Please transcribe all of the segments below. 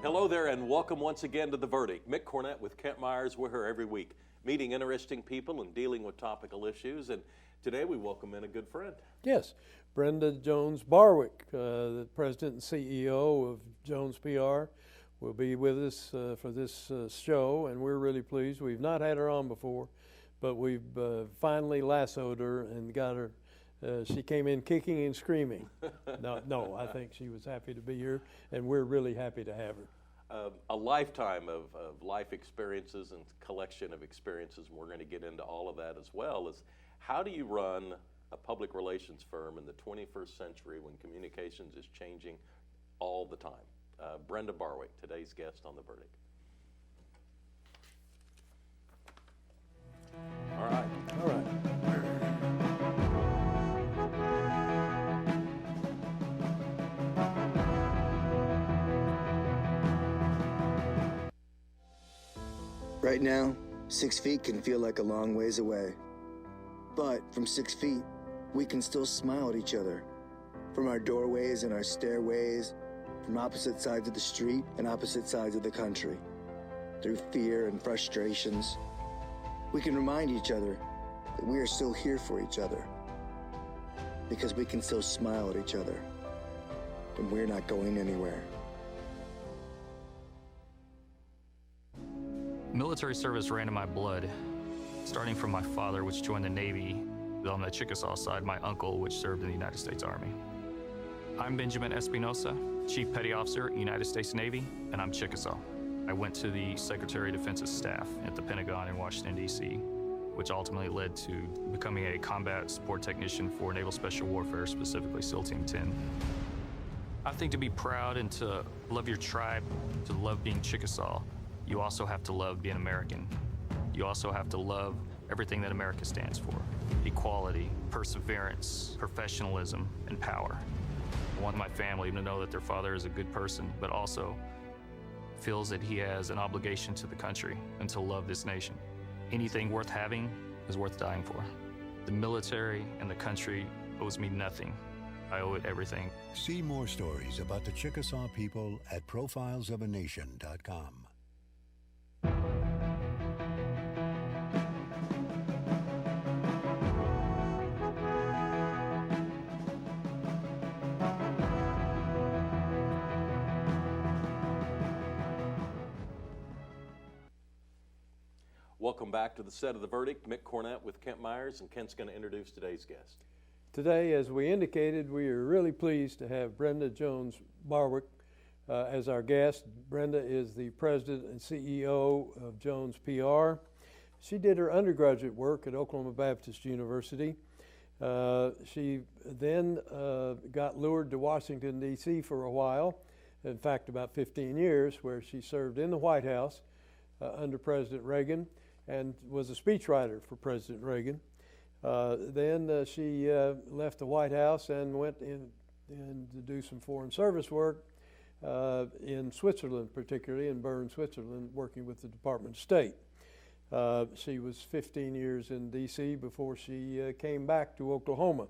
Hello there and welcome once again to The Verdict. Mick Cornett with Meyers. We're here every week meeting interesting people and dealing with topical issues, and today we welcome in a good friend. Yes, Brenda Jones Barwick, the president and CEO of Jones PR, will be with us for this show, and we're really pleased. We've not had her on before, but we've finally lassoed her and got her. She came in kicking and screaming. No, I think she was happy to be here, and we're really happy to have her. A lifetime of life experiences and collection of experiences, and we're going to get into all of that as well. Is how do you run a public relations firm in the 21st century when communications is changing all the time? Brenda Barwick, today's guest on The Verdict. All right. Right now, 6 feet can feel like a long ways away. But from 6 feet, we can still smile at each other. From our doorways and our stairways, from opposite sides of the street and opposite sides of the country. Through fear and frustrations, we can remind each other that we are still here for each other. Because we can still smile at each other. And we're not going anywhere. Military service ran in my blood, starting from my father, which joined the Navy, on the Chickasaw side, my uncle, which served in the United States Army. I'm Benjamin Espinosa, Chief Petty Officer, United States Navy, and I'm Chickasaw. I went to the Secretary of Defense's staff at the Pentagon in Washington, D.C., which ultimately led to becoming a combat support technician for Naval Special Warfare, specifically SEAL Team 10. I think to be proud and to love your tribe, to love being Chickasaw, you also have to love being American. You also have to love everything that America stands for. Equality, perseverance, professionalism, and power. I want my family to know that their father is a good person, but also feels that he has an obligation to the country and to love this nation. Anything worth having is worth dying for. The military and the country owes me nothing. I owe it everything. See more stories about the Chickasaw people at profilesofanation.com. Welcome back to the set of The Verdict. Mick Cornett with Kent Meyers, and Kent's going to introduce today's guest. Today, as we indicated, we are really pleased to have Brenda Jones Barwick as our guest. Brenda is the president and CEO of Jones PR. She did her undergraduate work at Oklahoma Baptist University. She then got lured to Washington, D.C. for a while, in fact, about 15 years, where she served in the White House under President Reagan and was a speechwriter for President Reagan. Then she left the White House and went in to do some foreign service work in Switzerland, particularly in Bern, Switzerland, working with the Department of State. She was 15 years in D.C. before she came back to Oklahoma.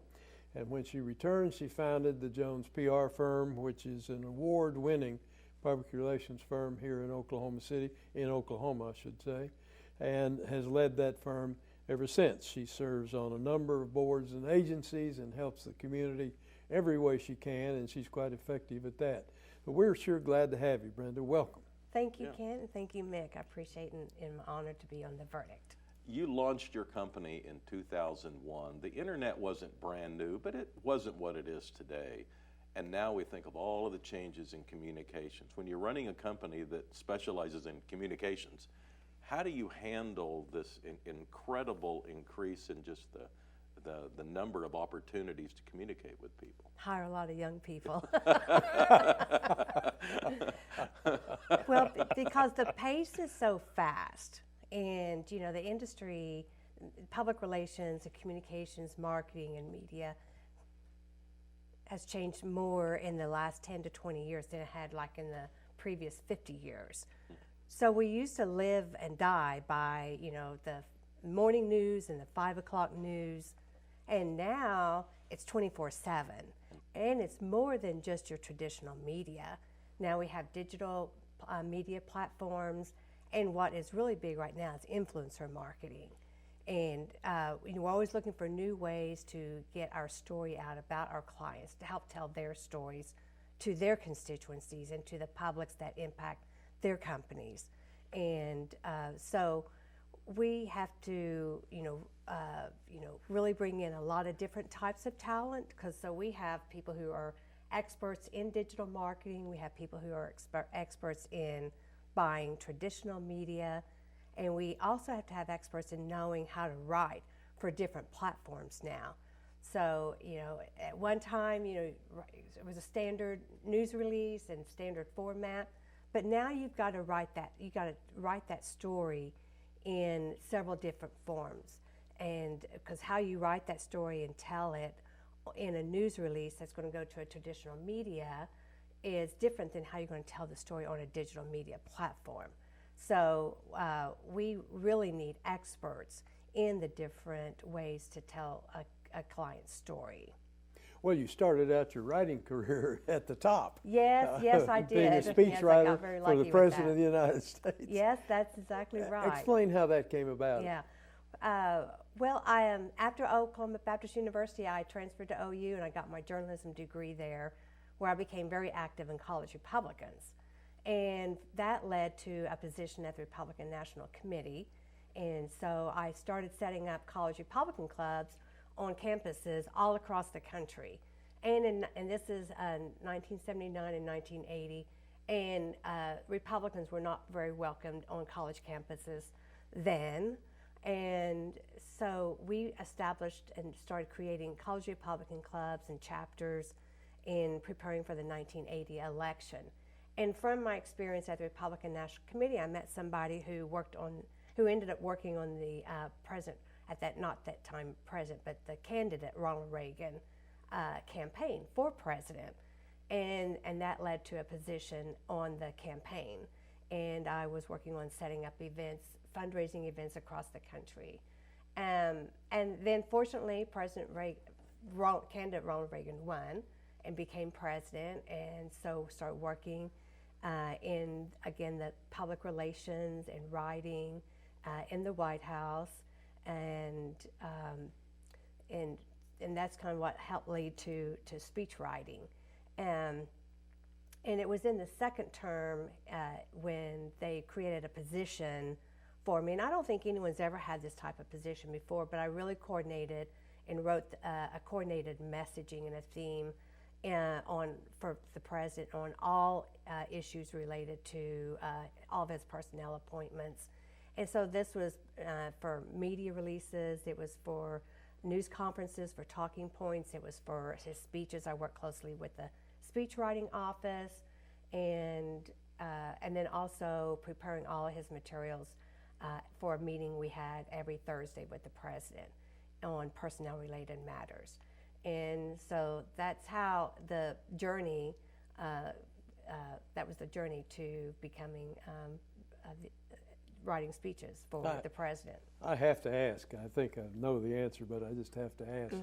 And when she returned, she founded the Jones PR firm, which is an award-winning public relations firm here in Oklahoma City, in Oklahoma, I should say, and has led that firm ever since. She serves on a number of boards and agencies and helps the community every way she can, and she's quite effective at that. But we're sure glad to have you, Brenda. Welcome. Thank you, Kent, and thank you, Mick. I appreciate and am honored to be on The Verdict. You launched your company in 2001. The internet wasn't brand new, but it wasn't what it is today. And now we think of all of the changes in communications. When you're running a company that specializes in communications, how do you handle this incredible increase in just the number of opportunities to communicate with people? Hire a lot of young people. Well, because the pace is so fast, and you know the industry, public relations, communications, marketing, and media has changed more in the last 10 to 20 years than it had like in the previous 50 years. So we used to live and die by, you know, the morning news and the 5 o'clock news, and now it's 24/7. And it's more than just your traditional media. Now we have digital media platforms, and what is really big right now is influencer marketing. And we're always looking for new ways to get our story out about our clients, to help tell their stories to their constituencies and to the publics that impact their companies. And so we have to, really bring in a lot of different types of talent, because so we have people who are experts in digital marketing, we have people who are experts in buying traditional media, and we also have to have experts in knowing how to write for different platforms now. So, at one time, it was a standard news release and standard format, but now you've got to write that story in several different forms. And because how you write that story and tell it in a news release that's going to go to a traditional media is different than how you're going to tell the story on a digital media platform. So we really need experts in the different ways to tell a client's story. Well, you started out your writing career at the top. Yes, I did. Being a Yes, I speechwriter got very for lucky the with President that. of the United States. Yes, that's exactly right. Explain how that came about. Yeah. Well, after Oklahoma Baptist University, I transferred to OU and I got my journalism degree there, where I became very active in college Republicans. And that led to a position at the Republican National Committee. And so I started setting up college Republican clubs on campuses all across the country. And this is 1979 and 1980. And Republicans were not very welcomed on college campuses then. And so we established and started creating college Republican clubs and chapters in preparing for the 1980 election. And from my experience at the Republican National Committee, I met somebody who ended up working on the not that time president, but the candidate Ronald Reagan campaign for president. And that led to a position on the campaign. And I was working on setting up events, fundraising events across the country. And then fortunately, candidate Ronald Reagan won and became president, and so started working in, again, the public relations and writing in the White House, and that's kind of what helped lead to speech writing. And it was in the second term when they created a position for me, and I don't think anyone's ever had this type of position before, but I really coordinated and wrote a coordinated messaging and a theme for the president on all issues related to all of his personnel appointments. And so this was for media releases, it was for news conferences, for talking points, it was for his speeches. I worked closely with the speech writing office, and then also preparing all of his materials for a meeting we had every Thursday with the president on personnel related matters. And so that's how the journey, that was the journey to becoming writing speeches for the president. I have to ask, I think I know the answer, but I just have to ask.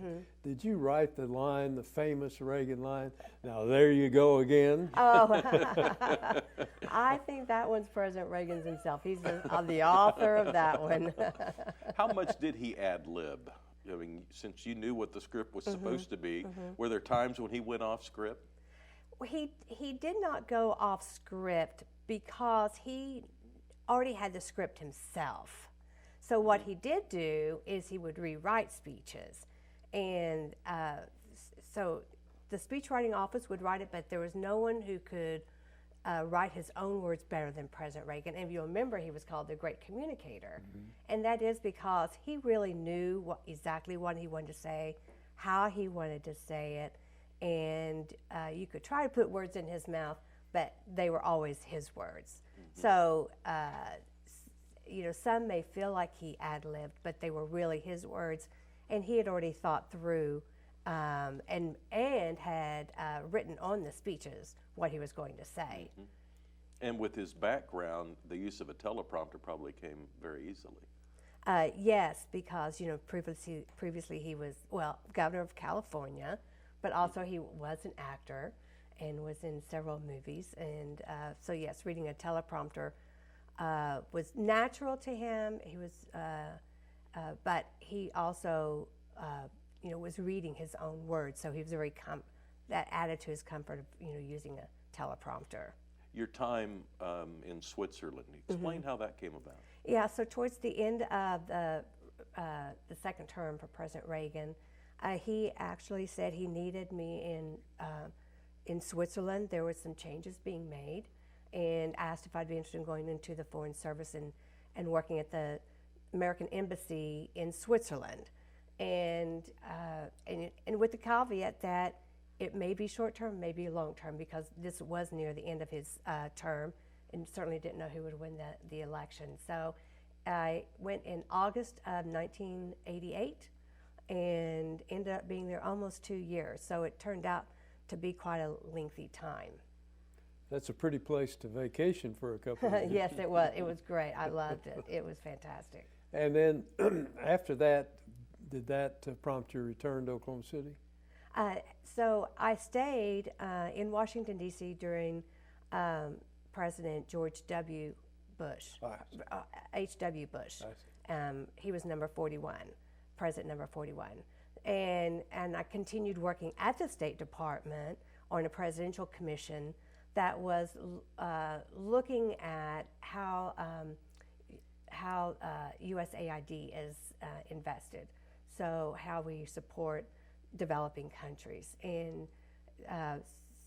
Did you write the famous Reagan line, "Now there you go again"? Oh, I think that one's President Reagan's himself. He's the author of that one. How much did he ad-lib? I mean, since you knew what the script was supposed to be, were there times when he went off script? He did not go off script because he already had the script himself. So what he did do is he would rewrite speeches. And so the speech writing office would write it, but there was no one who could write his own words better than President Reagan. And if you remember, he was called the great communicator. And that is because he really knew exactly what he wanted to say, how he wanted to say it, and you could try to put words in his mouth, but they were always his words. So, some may feel like he ad-libbed, but they were really his words, and he had already thought through and had written on the speeches what he was going to say. And with his background, the use of a teleprompter probably came very easily. Yes, because previously he was governor of California, but also he was an actor, and was in several movies. And so yes, reading a teleprompter was natural to him. He was, but he also, was reading his own words. So he was very that added to his comfort of using a teleprompter. Your time in Switzerland, explain how that came about. Yeah, so towards the end of the second term for President Reagan, he actually said he needed me in Switzerland. There were some changes being made, and asked if I'd be interested in going into the Foreign Service and working at the American Embassy in Switzerland, and with the caveat that it may be short term, may be long term, because this was near the end of his term, and certainly didn't know who would win the election. So I went in August of 1988 and ended up being there almost 2 years. So it turned out to be quite a lengthy time. That's a pretty place to vacation for a couple of years. Yes, it was. It was great. I loved it. It was fantastic. And then after that, did that prompt your return to Oklahoma City? So I stayed in Washington, D.C. during President George W. Bush, H.W. Bush. He was number 41, President number 41. And I continued working at the State Department on a presidential commission that was looking at how USAID is invested, so how we support developing countries. And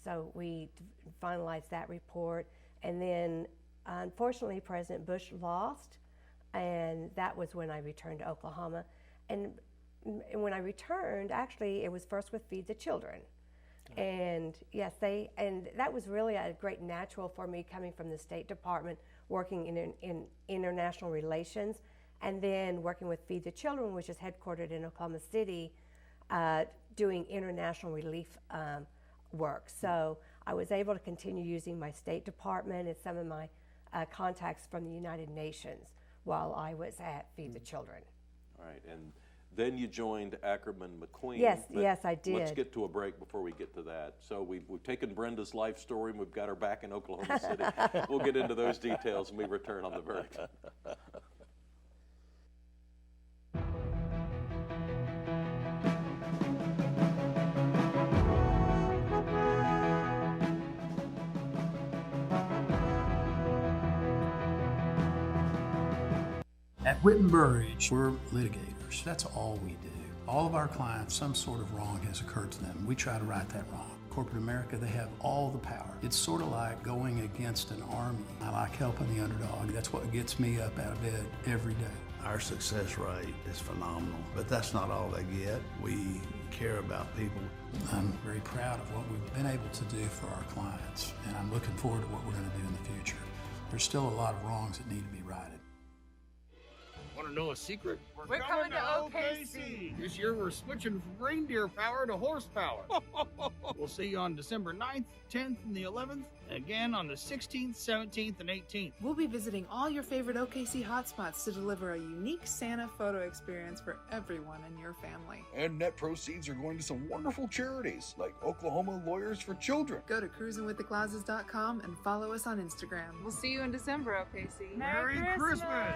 so we finalized that report, and then unfortunately President Bush lost, and that was when I returned to Oklahoma. And when I returned, actually it was first with Feed the Children. And yes, and that was really a great natural for me, coming from the State Department, working in international relations, and then working with Feed the Children, which is headquartered in Oklahoma City, doing international relief work. So I was able to continue using my State Department and some of my contacts from the United Nations while I was at Feed the Children. All right, and then you joined Ackerman McQueen. Yes, but yes, I did. Let's get to a break before we get to that. So we've taken Brenda's life story and we've got her back in Oklahoma City. We'll get into those details when we return on the break. At Whitten Burridge, we're litigators. That's all we do. All of our clients, some sort of wrong has occurred to them. We try to right that wrong. Corporate America, they have all the power. It's sort of like going against an army. I like helping the underdog. That's what gets me up out of bed every day. Our success rate is phenomenal, but that's not all they get. We care about people. I'm very proud of what we've been able to do for our clients, and I'm looking forward to what we're going to do in the future. There's still a lot of wrongs that need to be righted. Want to know a secret? We're coming to OKC. This year we're switching from reindeer power to horsepower. We'll see you on December 9th, 10th, and the 11th, and again on the 16th, 17th, and 18th. We'll be visiting all your favorite OKC hotspots to deliver a unique Santa photo experience for everyone in your family. And net proceeds are going to some wonderful charities like Oklahoma Lawyers for Children. Go to cruisingwiththeclauses.com and follow us on Instagram. We'll see you in December, OKC. Merry Christmas!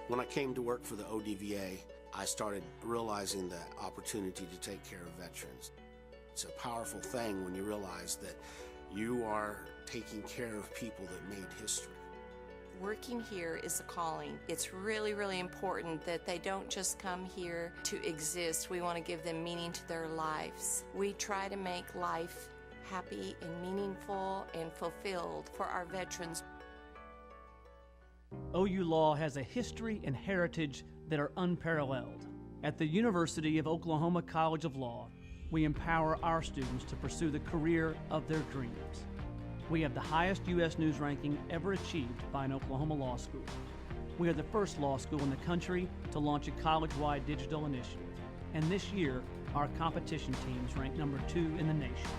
When I came to work for the ODVA, I started realizing the opportunity to take care of veterans. It's a powerful thing when you realize that you are taking care of people that made history. Working here is a calling. It's really, really important that they don't just come here to exist. We want to give them meaning to their lives. We try to make life happy and meaningful and fulfilled for our veterans. OU Law has a history and heritage that are unparalleled. At the University of Oklahoma College of Law, we empower our students to pursue the career of their dreams. We have the highest U.S. News ranking ever achieved by an Oklahoma law school. We are the first law school in the country to launch a college-wide digital initiative. And this year, our competition teams rank #2 in the nation.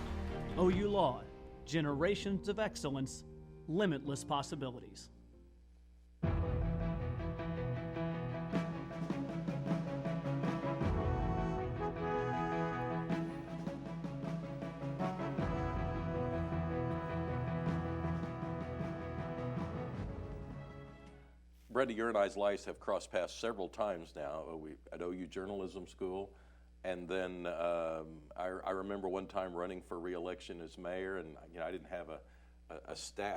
OU Law, generations of excellence, limitless possibilities. Brenda, your and I's lives have crossed paths several times now. At OU Journalism School, and then I remember one time running for re-election as mayor, and I didn't have a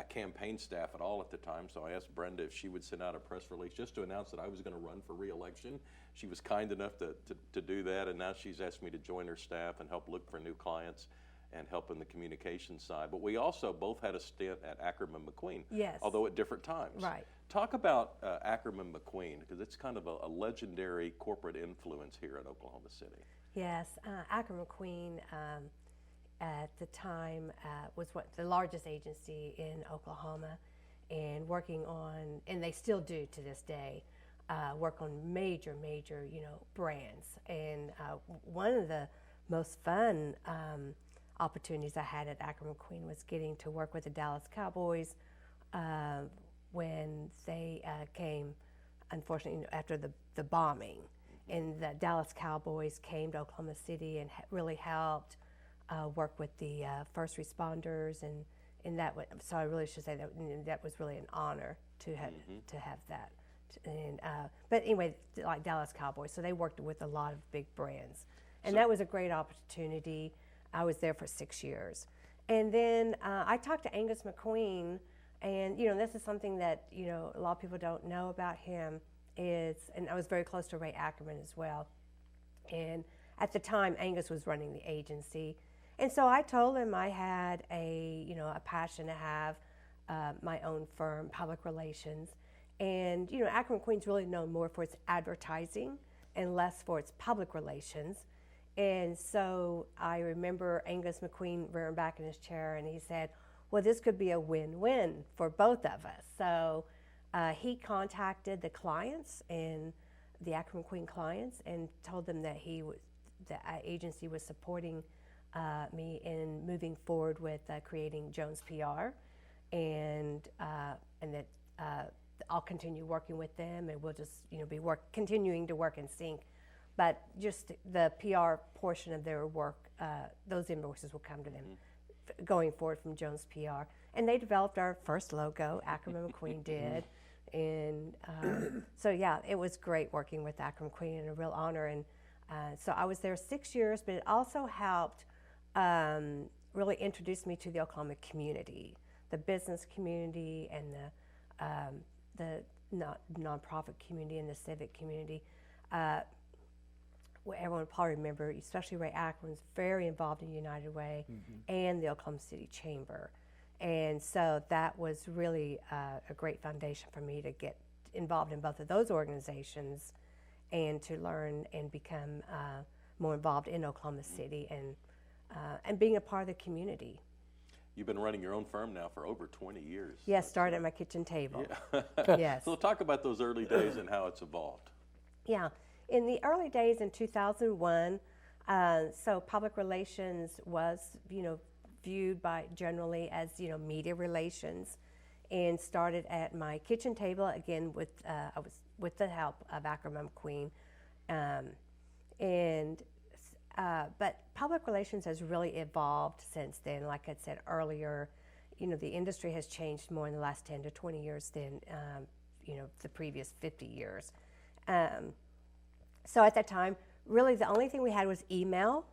campaign staff at all at the time, so I asked Brenda if she would send out a press release just to announce that I was going to run for re-election. She was kind enough to do that, and now she's asked me to join her staff and help look for new clients and help in the communication side. But we also both had a stint at Ackerman McQueen, yes, although at different times. Right. Talk about Ackerman McQueen, because it's kind of a legendary corporate influence here in Oklahoma City. Yes, Ackerman McQueen at the time was the largest agency in Oklahoma, and working on, and they still do to this day, work on major brands. And one of the most fun opportunities I had at Ackerman McQueen was getting to work with the Dallas Cowboys when they came, unfortunately, after the bombing. And the Dallas Cowboys came to Oklahoma City and really helped work with the first responders, and that was, so I really should say that was really an honor to have that. And but anyway, like Dallas Cowboys, so they worked with a lot of big brands, and that was a great opportunity. I was there for 6 years, and then I talked to Angus McQueen, and this is something that a lot of people don't know about him. And I was very close to Ray Ackerman as well, and at the time Angus was running the agency, and so I told him I had a passion to have my own firm, public relations, and Ackerman McQueen's really known more for its advertising and less for its public relations. And so I remember Angus McQueen rearing back in his chair, and he said, well, this could be a win-win for both of us. So he contacted the clients, and the Ackerman McQueen clients, and told them that the agency was supporting me in moving forward with creating Jones PR, and that I'll continue working with them, and we'll just be continuing to work in sync. But just the PR portion of their work, those invoices will come to them going forward from Jones PR. And they developed our first logo, Ackerman McQueen did. And so, yeah, it was great working with Ackerman McQueen, and a real honor. And so I was there 6 years, but it also helped really introduce me to the Oklahoma community, the business community, and the nonprofit community, and the civic community. Everyone will probably remember, especially Ray Ackerman was very involved in United Way and the Oklahoma City Chamber. And so that was really a great foundation for me to get involved in both of those organizations and to learn and become more involved in Oklahoma City and being a part of the community. You've been running your own firm now for over 20 years. Yes, started at my kitchen table. Yeah. Yes. So talk about those early days and how it's evolved. Yeah. In the early days in 2001, so public relations was, viewed by generally as, media relations, and started at my kitchen table, again, I was with the help of Ackerman McQueen. But public relations has really evolved since then. Like I said earlier, the industry has changed more in the last 10 to 20 years than, the previous 50 years. So at that time, really the only thing we had was email.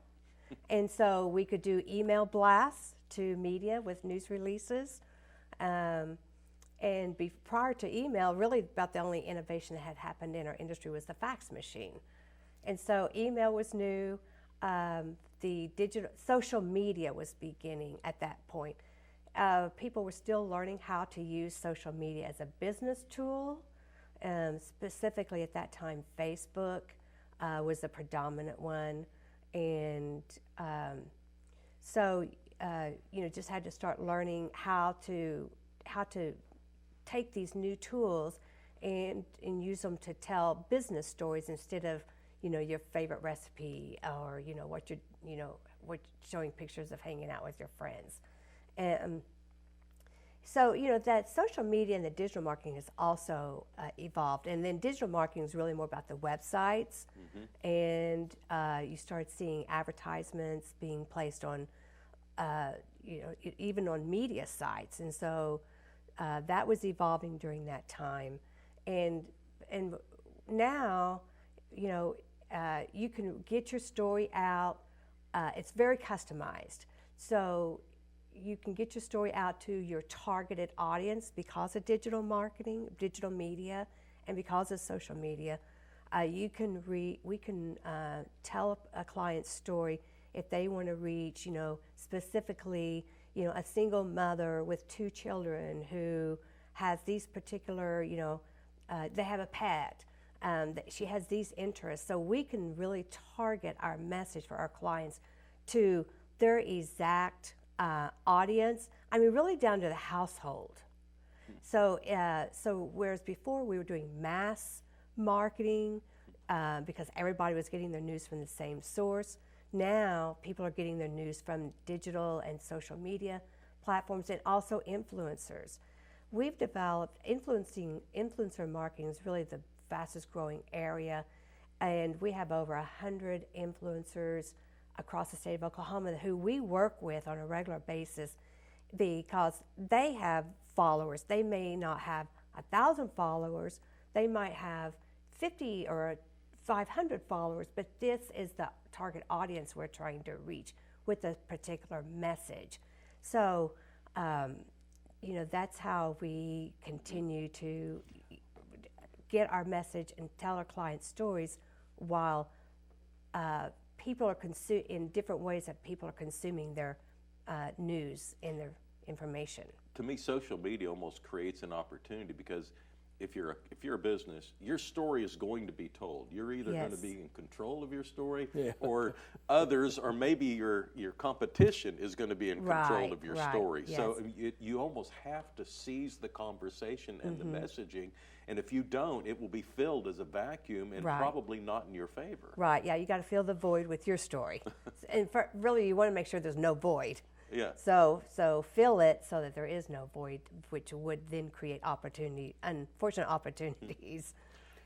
And so we could do email blasts to media with news releases. And prior to email, really about the only innovation that had happened in our industry was the fax machine. And so email was new. The social media was beginning at that point. People were still learning how to use social media as a business tool. Specifically at that time, Facebook was the predominant one, and so just had to start learning how to take these new tools and use them to tell business stories instead of your favorite recipe, or what showing pictures of hanging out with your friends. So, that social media and the digital marketing has also evolved. And then digital marketing is really more about the websites. And you start seeing advertisements being placed on, even on media sites. And so that was evolving during that time. And now, you know, you can get your story out. It's very customized. So you can get your story out to your targeted audience because of digital marketing, digital media, and because of social media. We can tell a client's story if they want to reach, you know, specifically, you know, a single mother with 2 children who has these particular, you know, they have a pet. She has these interests. So we can really target our message for our clients to their exact audience. I mean, really down to the household. So, whereas before we were doing mass marketing because everybody was getting their news from the same source, now people are getting their news from digital and social media platforms and also influencers. We've developed influencer marketing is really the fastest growing area, and we have over 100 influencers across the state of Oklahoma who we work with on a regular basis because they have followers. They may not have 1,000 followers, they might have 50 or 500 followers, but this is the target audience we're trying to reach with a particular message. So, you know, that's how we continue to get our message and tell our clients stories while people are in different ways that people are consuming their news and their information. To me, social media almost creates an opportunity because if you're a business, your story is going to be told. You're either going to be in control of your story, or others, or maybe your competition is going to be in control of your story. Yes. So you almost have to seize the conversation and the messaging, and if you don't, it will be filled as a vacuum and probably not in your favor. Right. Yeah. You got to fill the void with your story, and really, you want to make sure there's no void. Yeah. So fill it so that there is no void, which would then create unfortunate opportunities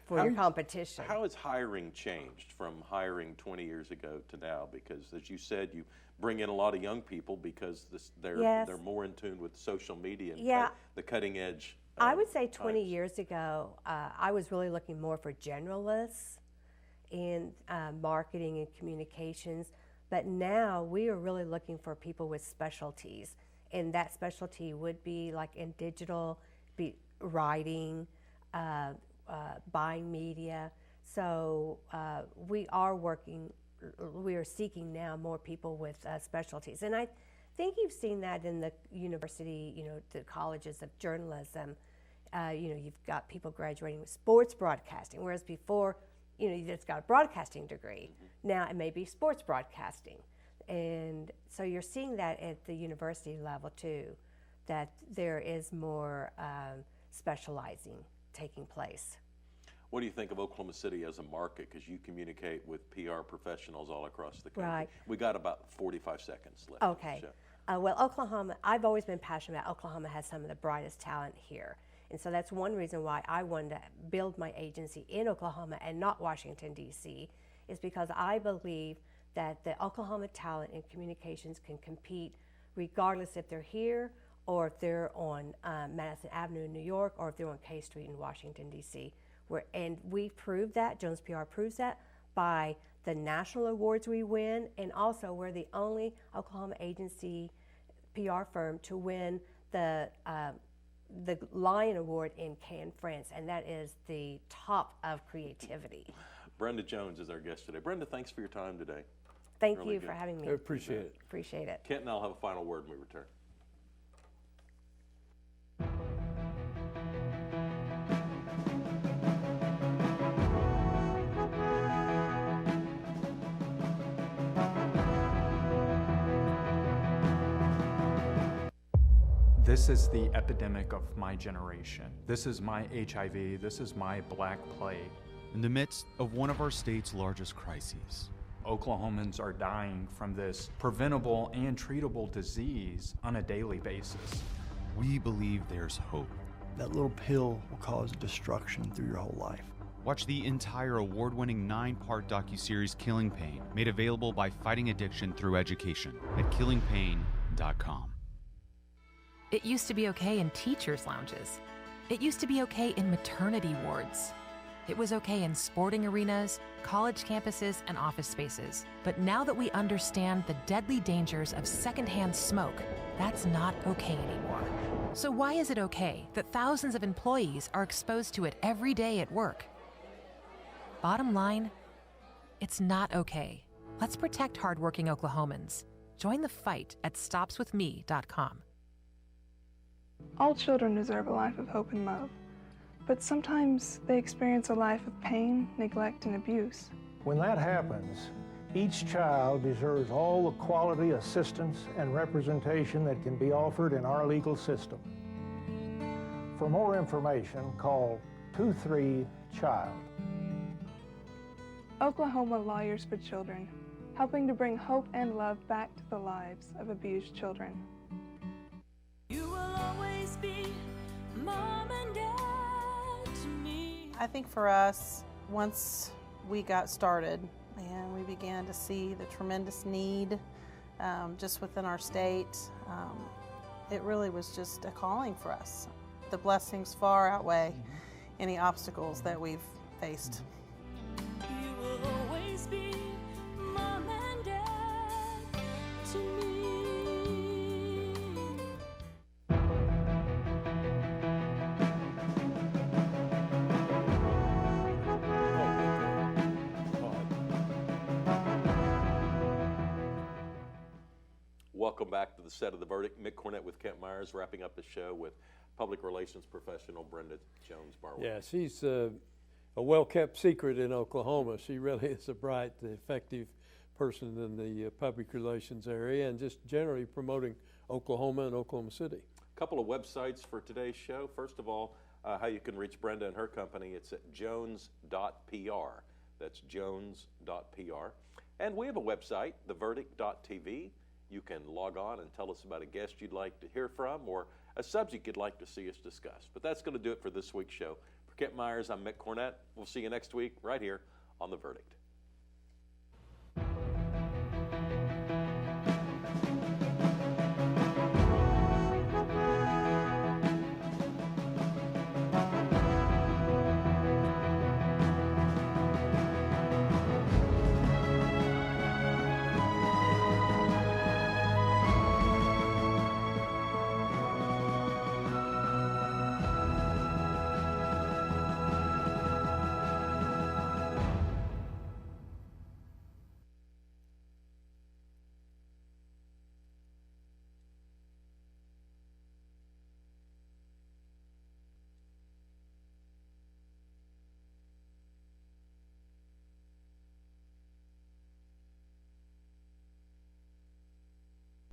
for your competition. How has hiring changed from hiring 20 years ago to now? Because as you said, you bring in a lot of young people because they're more in tune with social media and the cutting edge. I would say 20 years ago, I was really looking more for generalists in marketing and communications. But now we are really looking for people with specialties, and that specialty would be like in digital, writing, buying media. So we are seeking now more people with specialties. And I think you've seen that in the university, you know, the colleges of journalism. You know, you've got people graduating with sports broadcasting, whereas before, you know, you just got a broadcasting degree. Now it may be sports broadcasting. And so you're seeing that at the university level too, that there is more specializing taking place. What do you think of Oklahoma City as a market? Because you communicate with PR professionals all across the country. Right. We got about 45 seconds left. Okay. Well, Oklahoma, I've always been passionate about Oklahoma has some of the brightest talent here. And so that's one reason why I wanted to build my agency in Oklahoma and not Washington, D.C., is because I believe that the Oklahoma talent in communications can compete regardless if they're here or if they're on Madison Avenue in New York or if they're on K Street in Washington, D.C. And we proved that, Jones PR proves that, by the national awards we win, and also we're the only Oklahoma agency PR firm to win the Lion Award in Cannes, France, and that is the top of creativity. Brenda Jones is our guest today. Brenda, thanks for your time today. Thank you for having me. I appreciate it. Appreciate it. Kent and I'll have a final word when we return. This is the epidemic of my generation. This is my HIV. This is my Black Plague. In the midst of one of our state's largest crises, Oklahomans are dying from this preventable and treatable disease on a daily basis. We believe there's hope. That little pill will cause destruction through your whole life. Watch the entire award-winning 9-part docuseries Killing Pain, made available by Fighting Addiction Through Education at killingpain.com. It used to be okay in teachers' lounges. It used to be okay in maternity wards. It was okay in sporting arenas, college campuses, and office spaces. But now that we understand the deadly dangers of secondhand smoke, that's not okay anymore. So why is it okay that thousands of employees are exposed to it every day at work? Bottom line, it's not okay. Let's protect hardworking Oklahomans. Join the fight at stopswithme.com. All children deserve a life of hope and love, but sometimes they experience a life of pain, neglect, and abuse. When that happens, each child deserves all the quality assistance and representation that can be offered in our legal system. For more information, call 23-CHILD. Oklahoma Lawyers for Children, helping to bring hope and love back to the lives of abused children. You will always be mom and dad to me. I think for us, once we got started and we began to see the tremendous need just within our state, it really was just a calling for us. The blessings far outweigh any obstacles that we've faced. You will always be mom and dad to me. Welcome back to the set of The Verdict. Mick Cornett with Kent Meyers, wrapping up the show with public relations professional Brenda Jones Barwick. Yeah, she's a well-kept secret in Oklahoma. She really is a bright, effective person in the public relations area and just generally promoting Oklahoma and Oklahoma City. A couple of websites for today's show. First of all, how you can reach Brenda and her company. It's at jones.pr. That's jones.pr. And we have a website, theverdict.tv. You can log on and tell us about a guest you'd like to hear from or a subject you'd like to see us discuss. But that's going to do it for this week's show. For Kent Meyers, I'm Mick Cornett. We'll see you next week right here on The Verdict.